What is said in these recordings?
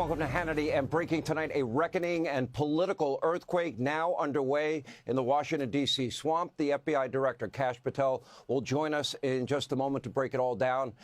welcome to Hannity. And breaking tonight, a reckoning and political earthquake now underway in the Washington, D.C. swamp. The FBI Director, Kash Patel, will join us in just a moment to break it all down,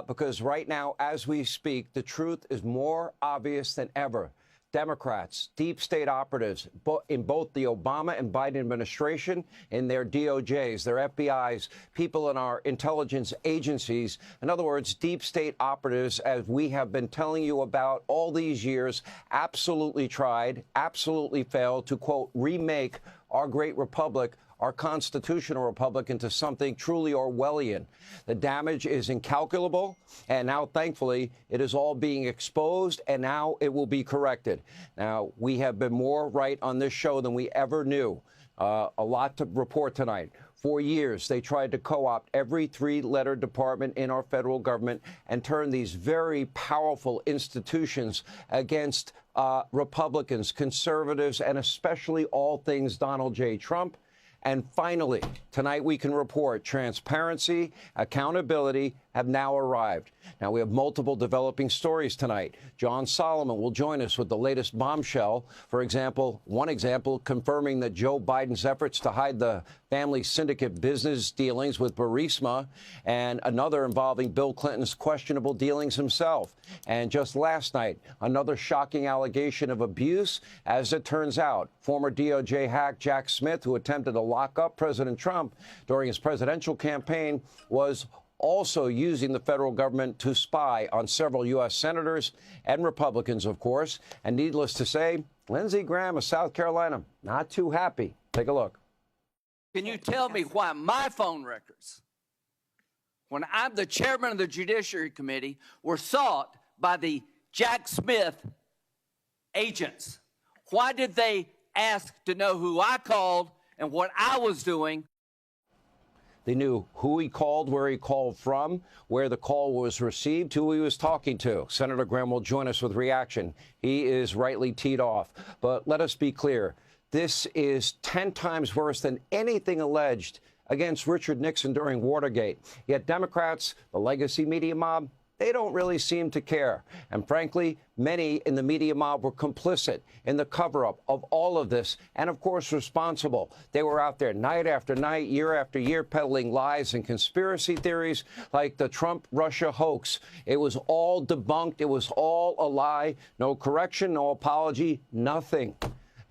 because right now, as we speak, the truth is more obvious than ever. Democrats, deep state operatives in both the Obama and Biden administration, in their DOJs, their FBIs, people in our intelligence agencies, in other words, deep state operatives, as we have been telling you about all these years, absolutely tried, absolutely failed to, quote, remake our great republic, our constitutional republic, into something truly Orwellian. The damage is incalculable, and now, thankfully, it is all being exposed, and now it will be corrected. Now, we have been more right on this show than we ever knew. A lot to report tonight. For years, they tried to co-opt every three-letter department in our federal government and turn these very powerful institutions against Republicans, conservatives, and especially all things Donald J. Trump. And finally, tonight we can report transparency, accountability have now arrived. Now, we have multiple developing stories tonight. John Solomon will join us with the latest bombshell. For example, one example confirming that Joe Biden's efforts to hide the family syndicate business dealings with Burisma, and another involving Bill Clinton's questionable dealings himself. And just last night, another shocking allegation of abuse. As it turns out, former DOJ hack Jack Smith, who attempted to lock up President Trump during his presidential campaign, was also using the federal government to spy on several U.S. senators and Republicans, of course. And needless to say, Lindsey Graham of South Carolina, not too happy. Take a look. Can you tell me why my phone records, when I'm the chairman of the Judiciary Committee, were sought by the Jack Smith agents? Why did they ask to know who I called and what I was doing? They knew who he called, where he called from, where the call was received, who he was talking to. Senator Graham will join us with reaction. He is rightly teed off. But let us be clear. This is 10 times worse than anything alleged against Richard Nixon during Watergate. Yet Democrats, the legacy media mob, they don't really seem to care. And frankly, many in the media mob were complicit in the cover-up of all of this and, of course, responsible. They were out there night after night, year after year, peddling lies and conspiracy theories like the Trump-Russia hoax. It was all debunked. It was all a lie. No correction, no apology, nothing.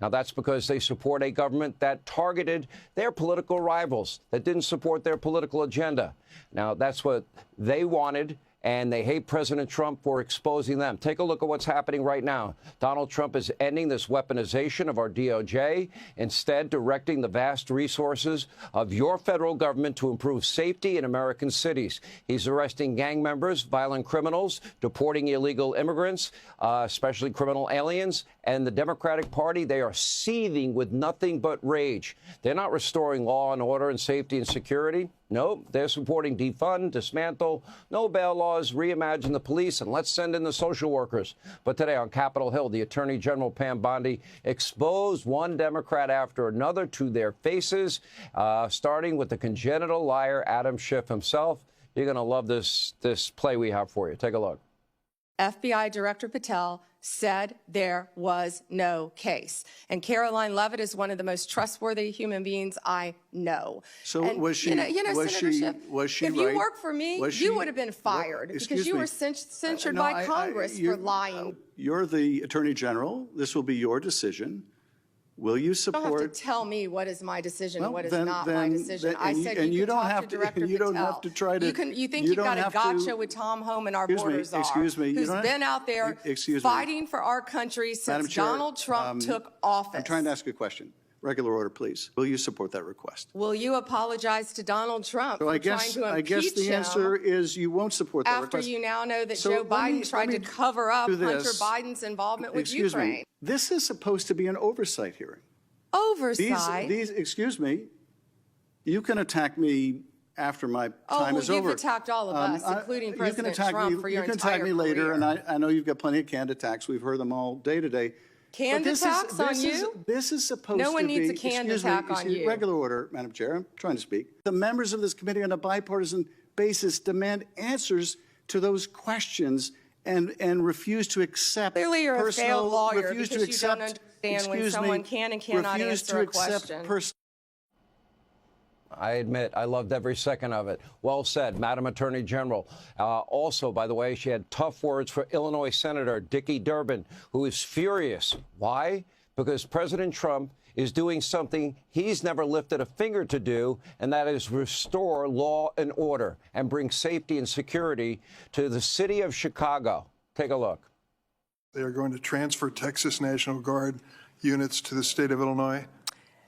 Now, that's because they support a government that targeted their political rivals, that didn't support their political agenda. Now, that's what they wanted, and they hate President Trump for exposing them. Take a look at what's happening right now. Donald Trump is ending this weaponization of our DOJ, instead directing the vast resources of your federal government to improve safety in American cities. He's arresting gang members, violent criminals, deporting illegal immigrants, especially criminal aliens. And the Democratic Party, they are seething with nothing but rage. They're not restoring law and order and safety and security. No, they're supporting defund, dismantle, no bail laws, reimagine the police, and let's send in the social workers. But today on Capitol Hill, the Attorney General Pam Bondi exposed one Democrat after another to their faces, starting with the congenital liar Adam Schiff himself. You're going to love this play we have for you. Take a look. FBI Director Patel said there was no case. And Caroline Leavitt is one of the most trustworthy human beings I know. So and, was she, was she if right? You worked for me, you would have been fired because you were censured by Congress for lying. You're the Attorney General. This will be your decision. Will you support? You don't have to tell me what is my decision and what is not my decision. I said you can talk to Director Patel. You don't have to try to. You think you've got a gotcha with Tom Homan, our borders czar, who's been out there fighting for our country since Donald Trump took office. I'm trying to ask a question. Regular order, please. Will you support that request? Will you apologize to Donald Trump for trying to impeach the answer is you won't support that request. After you now know that So Joe Biden tried to cover up Hunter this. Biden's involvement with Excuse Ukraine. me. This is supposed to be an oversight hearing. Oversight? Excuse me. You can attack me after my time is over. You've attacked all of us, including President Trump, for your entire career. You can attack me later, and I know you've got plenty of canned attacks. We've heard them all day to day. Canned attacks on you? This is supposed to be... No one needs a canned attack on you. Regular order, Madam Chair. I'm trying to speak. The members of this committee on a bipartisan basis demand answers to those questions and refuse to accept Clearly you're a failed lawyer refuse because to you don't accept, understand when excuse someone me, can and cannot refuse answer to a accept question. I admit, I loved every second of it. Well said, Madam Attorney General. Also, by the way, she had tough words for Illinois Senator Dickey Durbin, who is furious. Why? Because President Trump is doing something he's never lifted a finger to do, and that is restore law and order and bring safety and security to the city of Chicago. Take a look. They are going to transfer Texas National Guard units to the state of Illinois.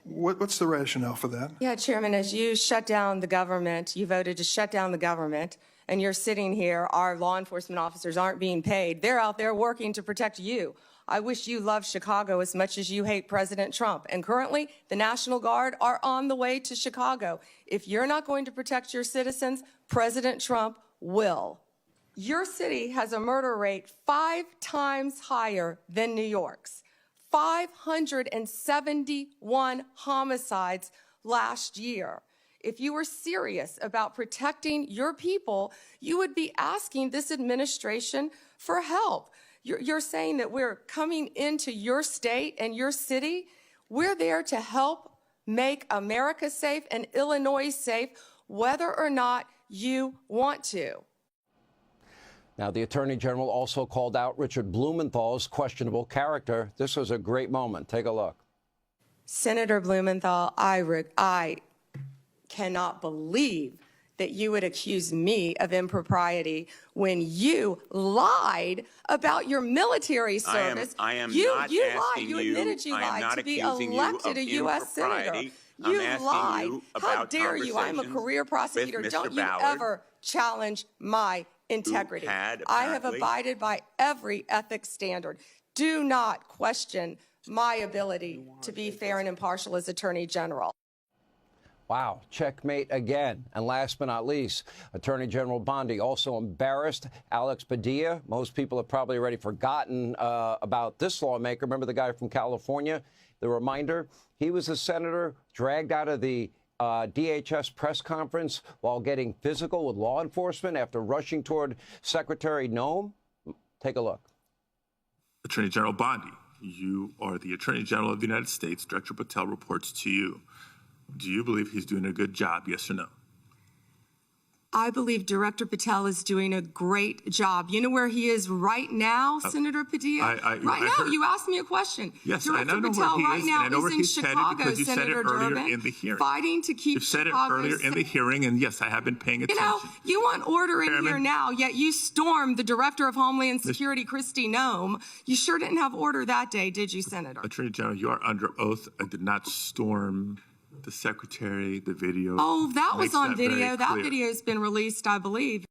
What's the rationale for that? Yeah, Chairman, as you shut down the government, you voted to shut down the government, and you're sitting here, our law enforcement officers aren't being paid. They're out there working to protect you. I wish you loved Chicago as much as you hate President Trump. And currently, the National Guard are on the way to Chicago. If you're not going to protect your citizens, President Trump will. Your city has a murder rate 5 times higher than New York's. 571 homicides last year. If you were serious about protecting your people, you would be asking this administration for help. You're saying that we're coming into your state and your city. We're there to help make America safe and Illinois safe, whether or not you want to. Now, the Attorney General also called out Richard Blumenthal's questionable character. This was a great moment. Take a look. Senator Blumenthal, I cannot believe that you would accuse me of impropriety when you lied about your military service. I am you not lied. asking You admitted you I am lied not to be accusing you elected of a U.S. senator. impropriety. You I'm asking lied. you How about dare you? I'm a career prosecutor. with Mr. Don't you Ballard, ever challenge my integrity. had I have apparently- abided by every ethics standard. Do not question my ability to be fair and impartial as Attorney General. Wow, checkmate again. And last but not least, Attorney General Bondi also embarrassed Alex Padilla. Most people have probably already forgotten about this lawmaker. Remember the guy from California? The reminder, he was a senator dragged out of the DHS press conference while getting physical with law enforcement after rushing toward Secretary Noem. Take a look. Attorney General Bondi, you are the Attorney General of the United States. Director Patel reports to you. Do you believe he's doing a good job, yes or no? I believe Director Patel is doing a great job. You know where he is right now, Senator Padilla? Right now, you asked me a question. Yes, Director I know Patel where he right is, now and I know is where in he's headed Chicago, because you said it Senator earlier Durbin, in the hearing. fighting to keep You've said it Chicago earlier in the hearing, and yes, I have been paying attention. You know, you want order in Chairman, here now, yet you stormed the Director of Homeland Security, Kristi Noem. You sure didn't have order that day, did you, Senator? Attorney General, you are under oath. I did not storm the secretary, the video. Oh, that was makes on that very video. That clear. video's been released, I believe.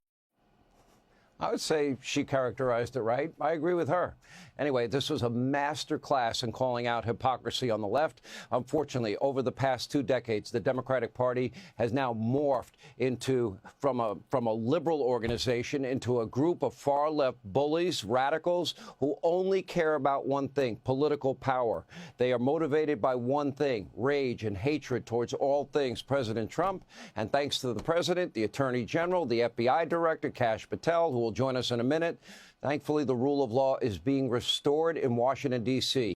I would say she characterized it right. I agree with her. Anyway, this was a master class in calling out hypocrisy on the left. Unfortunately, over the past 2 decades, the Democratic Party has now morphed into from a liberal organization into a group of far-left bullies, radicals, who only care about one thing, political power. They are motivated by one thing, rage and hatred towards all things President Trump. And thanks to the president, the attorney general, the FBI director, Kash Patel, who will join us in a minute. Thankfully, the rule of law is being restored in Washington, D.C.